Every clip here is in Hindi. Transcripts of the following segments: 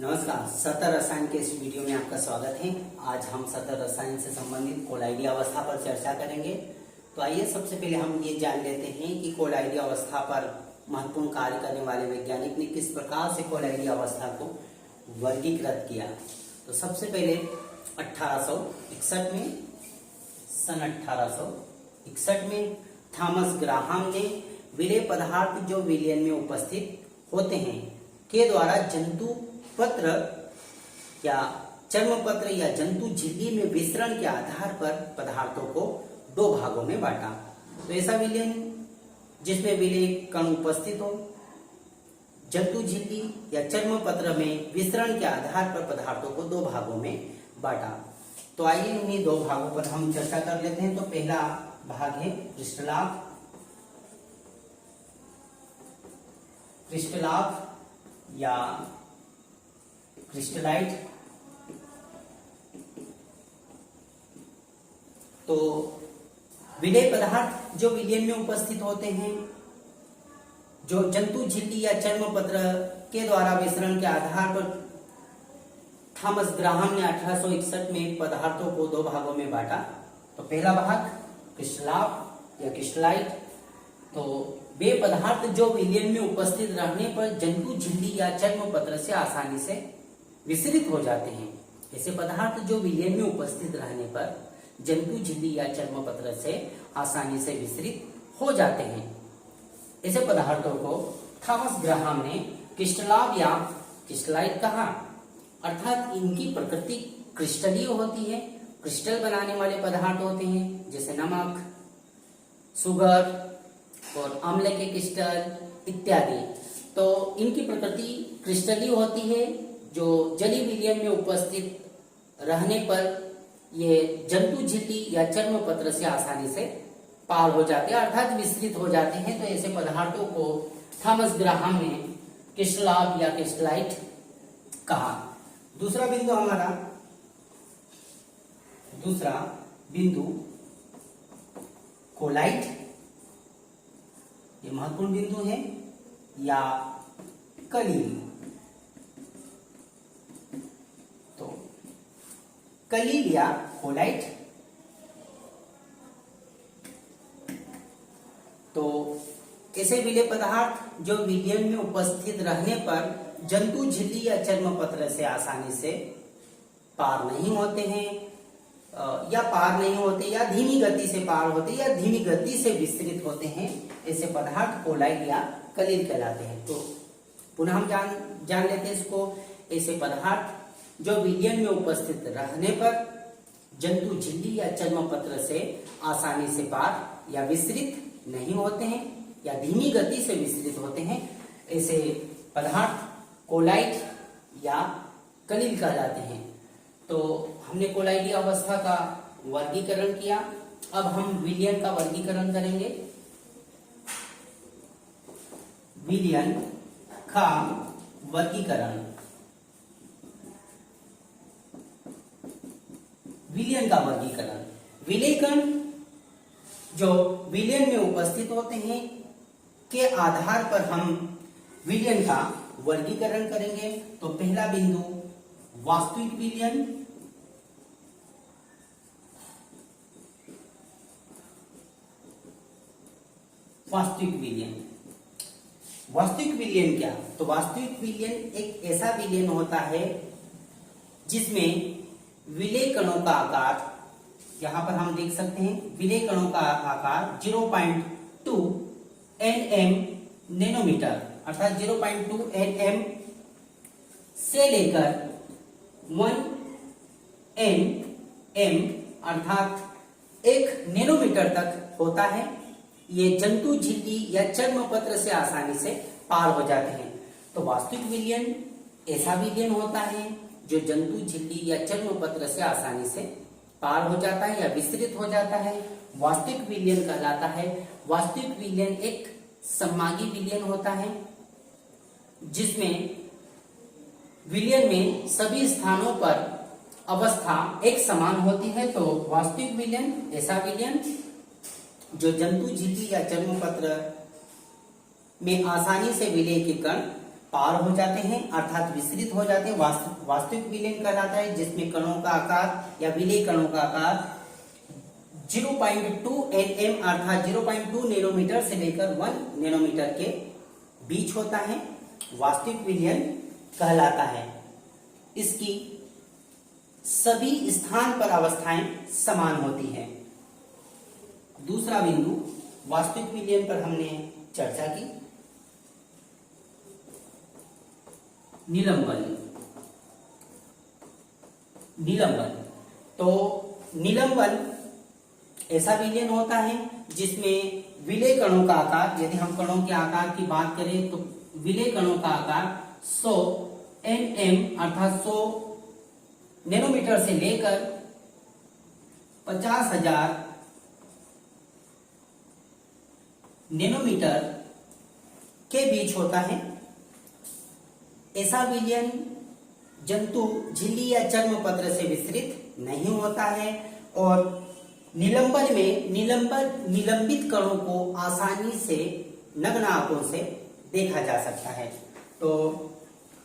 नमस्कार। सतह रसायन के इस वीडियो में आपका स्वागत है। आज हम सतह रसायन से संबंधित कोलाइडी अवस्था पर चर्चा करेंगे। तो आइए सबसे पहले हम ये जान लेते हैं कि कोलाइडी अवस्था पर महत्वपूर्ण कार्य करने वाले वैज्ञानिक ने किस प्रकार से कोलाइडी अवस्था को वर्गीकृत किया। तो सबसे पहले 1861 में सन 1861 में थॉमस ग्राहम ने विलेय पदार्थ जो विलयन में उपस्थित होते हैं के द्वारा जंतु पत्र या चर्म पत्र या जंतु झिल्ली में विसरण के आधार पर पदार्थों को दो भागों में बांटा। तो ऐसा विलयन जिसमें विलेय कण उपस्थित हो, जंतु झिल्ली या चर्म पत्र में विसरण के आधार पर पदार्थों को दो भागों में बांटा। तो आइए इन्हीं दो भागों पर हम चर्चा कर लेते हैं। तो पहला भाग है क्रिस्टलाभ या क्रिस्टलाइट। तो विलेय पदार्थ जो विलयन में उपस्थित होते हैं, जो जंतु झिल्ली या चर्म पत्र के द्वारा विसरण के आधार पर थॉमस ग्राहम ने 1861 में पदार्थों को दो भागों में बांटा। तो पहला भाग क्रिस्टलाभ या क्रिस्टलाइट। तो वे पदार्थ जो विलयन में उपस्थित रहने पर जंतु झिल्ली या चर्म पत्र से आसानी से विसरित हो जाते हैं। ऐसे पदार्थ जो विलयन में उपस्थित रहने पर जंतु झिल्ली या चर्म पत्र से आसानी से विसरित हो जाते हैं, ऐसे पदार्थों को थॉमस ग्राहम ने क्रिस्टलाभ या क्रिस्टलाइट कहा। अर्थात इनकी प्रकृति क्रिस्टलीय होती है, क्रिस्टल बनाने वाले पदार्थ होते हैं, जैसे नमक, शुगर और अम्ल के क्रिस्टल इत्यादि। तो इनकी प्रकृति क्रिस्टलीय होती है, जो जलीय विलयन में उपस्थित रहने पर ये जंतु झिल्ली या चर्म पत्र से आसानी से पार हो जाते हैं, अर्थात विस्तृत हो जाते हैं। तो ऐसे पदार्थों को थॉमस ग्राहम ने क्रिस्टलाभ या क्रिस्टलाइट कहा। दूसरा बिंदु कोलाइट। ये महत्वपूर्ण बिंदु है, या कलील। तो कलील या कोलाइट। तो ऐसे विलेय पदार्थ जो विलयन में उपस्थित रहने पर जंतु झिल्ली या चर्म पत्र से आसानी से पार नहीं होते हैं, या धीमी गति से पार होते या धीमी गति से विस्तृत होते हैं, ऐसे पदार्थ कोलाइड या कलील कहलाते हैं। तो पुनः हम जान लेते हैं इसको। ऐसे पदार्थ जो विलयन में उपस्थित रहने पर जंतु झिल्ली या चर्म पत्र से आसानी से पार या विस्तृत नहीं होते हैं, या धीमी गति से विस्तृत होते हैं, ऐसे पदार्थ कोलाइट या कलील कहलाते हैं। तो हमने कोलाइडी अवस्था का वर्गीकरण किया। अब हम विलयन का वर्गीकरण करेंगे। विलयन का वर्गीकरण। विलयन का वर्गीकरण। विलेय कण जो विलयन में उपस्थित होते हैं के आधार पर हम विलयन का वर्गीकरण करेंगे। तो पहला बिंदु वास्तविक विलयन। वास्तविक विलयन क्या? तो वास्तविक विलयन एक ऐसा विलयन होता है जिसमें विलेय कणों का आकार, यहां पर हम देख सकते हैं, विलेय कणों का आकार 0.2 nm नैनोमीटर, अर्थात 0.2 nm से लेकर 1 nm अर्थात 1 नैनोमीटर तक होता है। ये जंतु झिल्ली या चर्म पत्र से आसानी से पार हो जाते हैं। तो वास्तविक विलयन ऐसा विलयन होता है जो जंतु झिल्ली या चर्म पत्र से आसानी से पार हो जाता है या विस्तृत हो जाता है, वास्तविक विलयन कहलाता है। वास्तविक विलयन एक सम्मागी विलयन होता है जिसमें विलयन में सभी स्थानों पर अवस्था एक समान होती है। तो वास्तविक विलयन ऐसा विलयन जो जंतु झिल्ली या चर्म पत्र में आसानी से विलेय के कण पार हो जाते हैं अर्थात विस्तृत हो जाते हैं, वास्तविक विलयन कहलाता है, जिसमें कणों का आकार या विलेय कणों का आकार 0.2 nm अर्थात 0.2 नैनोमीटर से लेकर 1 नैनोमीटर के बीच होता है, वास्तविक विलयन कहलाता है। इसकी सभी स्थान पर अवस्थाएं समान होती हैं। दूसरा बिंदु वास्तविक विलयन पर हमने चर्चा की, निलंबन। तो निलंबन ऐसा विलयन होता है जिसमें विलेय कणों का आकार, यदि हम कणों के आकार की बात करें तो विलेय कणों का आकार 100 nm अर्थात 100 नैनोमीटर से लेकर 50,000 नैनोमीटर के बीच होता है। ऐसा विलयन जंतु झिल्ली या चर्म पत्र से विस्तृत नहीं होता है और निलंबन में निलंबित कणों को आसानी से नग्न आंखों से देखा जा सकता है। तो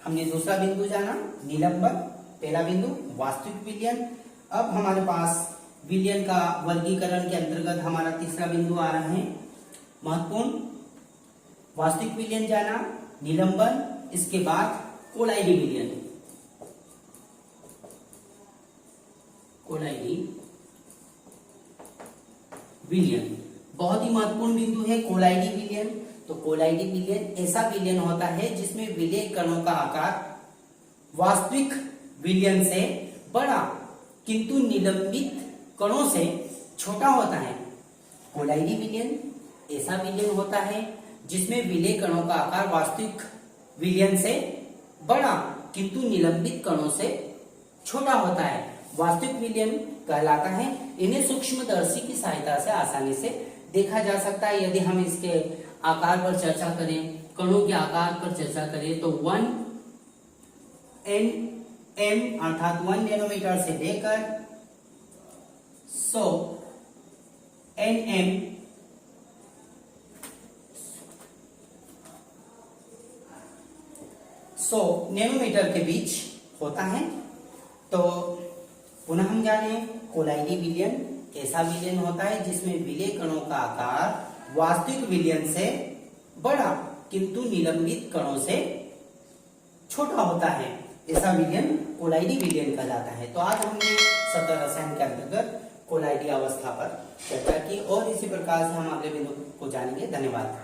हमने दूसरा बिंदु जाना निलंबन, पहला बिंदु वास्तविक विलयन। अब हमारे पास विलयन का वर्गीकरण के अंतर्गत हमारा तीसरा बिंदु आ रहा है महत्वपूर्ण, वास्तविक विलयन जाना, निलंबन, इसके बाद कोलाइडी विलयन। कोलाइडी विलयन बहुत ही महत्वपूर्ण बिंदु है कोलाइडी विलयन। तो कोलाइडी विलयन ऐसा विलयन होता है जिसमें विलेय कणों का आकार वास्तविक विलयन से बड़ा किंतु निलंबित कणों से छोटा होता है। कोलाइडी विलयन ऐसा विलयन होता है जिसमें विलेय कणों का आकार वास्तविक विलयन से बड़ा किंतु निलंबित कणों से छोटा होता है, वास्तविक विलयन कहलाता है। इन्हें सूक्ष्मदर्शी की सहायता से आसानी से देखा जा सकता है। यदि हम इसके आकार पर चर्चा करें, कणों के आकार पर चर्चा करें तो 1 nm अर्थात 1 नैनोमीटर से लेकर 100 nm 100 नैनोमीटर के बीच होता है। तो पुनः हम जाने कोलाइडी विलयन ऐसा विलयन होता है जिसमें विलेय कणों का आकार वास्तविक विलयन से बड़ा किंतु निलंबित कणों से छोटा होता है। ऐसा विलयन कोलाइडी विलयन कहलाता है। तो आज हमने सतह रसायन के अंतर्गत कोलाइडी अवस्था पर चर्चा की और इसी प्रकार से हम अगले बिंदु को जानेंगे। धन्यवाद।